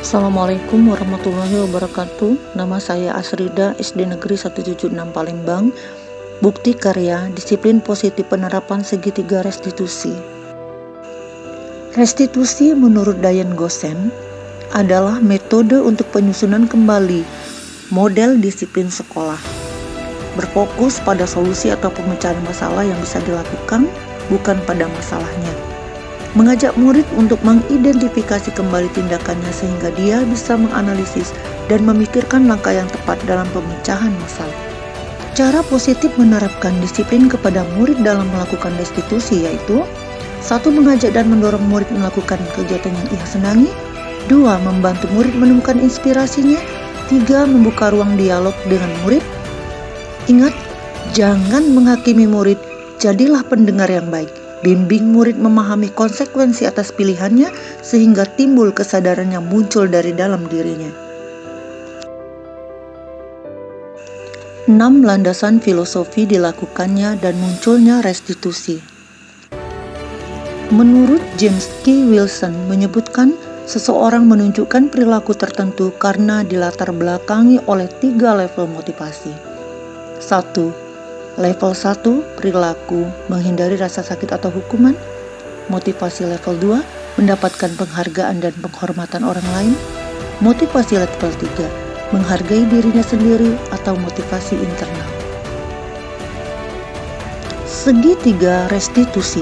Assalamualaikum warahmatullahi wabarakatuh. Nama saya Asrida, SD Negeri 176 Palembang. Bukti karya disiplin positif penerapan segitiga restitusi. Restitusi menurut Diane Gosen adalah metode untuk penyusunan kembali model disiplin sekolah. Berfokus pada solusi atau pemecahan masalah yang bisa dilakukan, bukan pada masalahnya. Mengajak murid untuk mengidentifikasi kembali tindakannya sehingga dia bisa menganalisis dan memikirkan langkah yang tepat dalam pemecahan masalah. Cara positif menerapkan disiplin kepada murid dalam melakukan restitusi yaitu 1. Mengajak dan mendorong murid melakukan kegiatan yang ia senangi. 2. Membantu murid menemukan inspirasinya. 3. Membuka ruang dialog dengan murid. Ingat, jangan menghakimi murid, jadilah pendengar yang baik. Bimbing murid memahami konsekuensi atas pilihannya sehingga timbul kesadaran yang muncul dari dalam dirinya. 6. Landasan filosofi dilakukannya dan munculnya restitusi. Menurut James K. Wilson menyebutkan, seseorang menunjukkan perilaku tertentu karena dilatar belakangi oleh 3 level motivasi. 1. Level 1, perilaku, menghindari rasa sakit atau hukuman. Motivasi level 2, mendapatkan penghargaan dan penghormatan orang lain. Motivasi level 3, menghargai dirinya sendiri atau motivasi internal. Segitiga restitusi.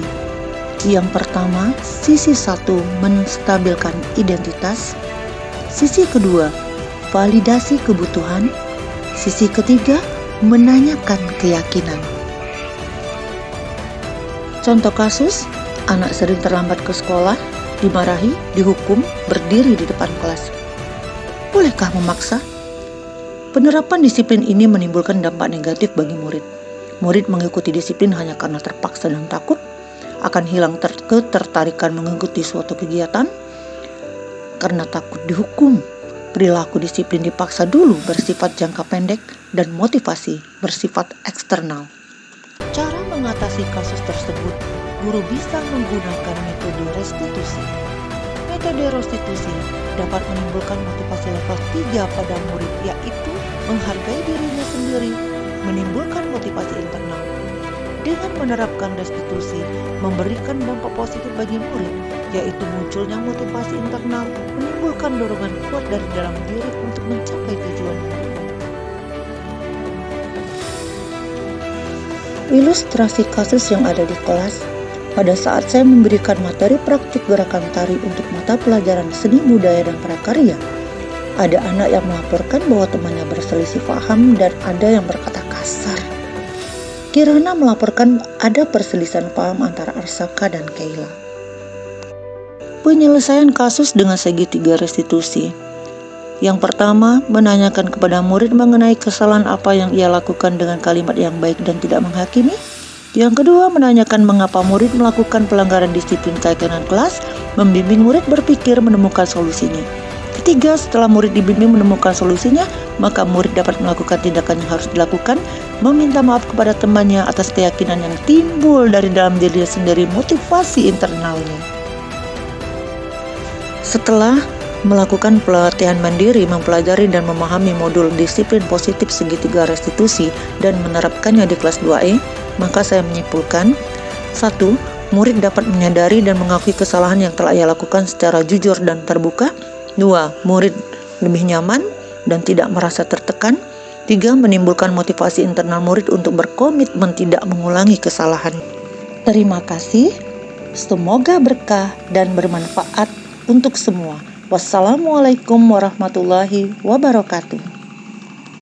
Yang pertama, sisi 1 menstabilkan identitas. Sisi kedua, validasi kebutuhan. Sisi ketiga, menanyakan keyakinan. Contoh kasus, anak sering terlambat ke sekolah, dimarahi, dihukum, berdiri di depan kelas. Bolehkah memaksa? Penerapan disiplin ini menimbulkan dampak negatif bagi murid. Murid mengikuti disiplin hanya karena terpaksa dan takut, akan hilang ketertarikan mengikuti suatu kegiatan karena takut dihukum. Perilaku disiplin dipaksa dulu bersifat jangka pendek dan motivasi bersifat eksternal. Cara mengatasi kasus tersebut, guru bisa menggunakan metode restitusi. Metode restitusi dapat menimbulkan motivasi level 3 pada murid, yaitu menghargai dirinya sendiri, menimbulkan motivasi internal. Dengan menerapkan restitusi, memberikan dampak positif bagi murid, yaitu munculnya motivasi internal, menimbulkan dorongan kuat dari dalam diri untuk mencapai tujuan. Ilustrasi kasus yang ada di kelas, pada saat saya memberikan materi praktik gerakan tari untuk mata pelajaran seni budaya dan prakarya, ada anak yang melaporkan bahwa temannya berselisih paham dan ada yang berkata kasar. Kirana melaporkan ada perselisihan paham antara Arsaka dan Keila. Penyelesaian kasus dengan segitiga restitusi. Yang pertama, menanyakan kepada murid mengenai kesalahan apa yang ia lakukan dengan kalimat yang baik dan tidak menghakimi. Yang kedua, menanyakan mengapa murid melakukan pelanggaran disiplin keyakinan kelas, membimbing murid berpikir menemukan solusinya. Ketiga, setelah murid dibimbing menemukan solusinya, maka murid dapat melakukan tindakan yang harus dilakukan, meminta maaf kepada temannya atas keyakinan yang timbul dari dalam dirinya sendiri, motivasi internalnya. Setelah melakukan pelatihan mandiri, mempelajari dan memahami modul disiplin positif segitiga restitusi dan menerapkannya di kelas 2E, maka saya menyimpulkan 1. Murid dapat menyadari dan mengakui kesalahan yang telah ia lakukan secara jujur dan terbuka. 2. Murid lebih nyaman dan tidak merasa tertekan. 3. Menimbulkan motivasi internal murid untuk berkomitmen tidak mengulangi kesalahan. Terima kasih. Semoga berkah dan bermanfaat untuk semua. Wassalamualaikum warahmatullahi wabarakatuh.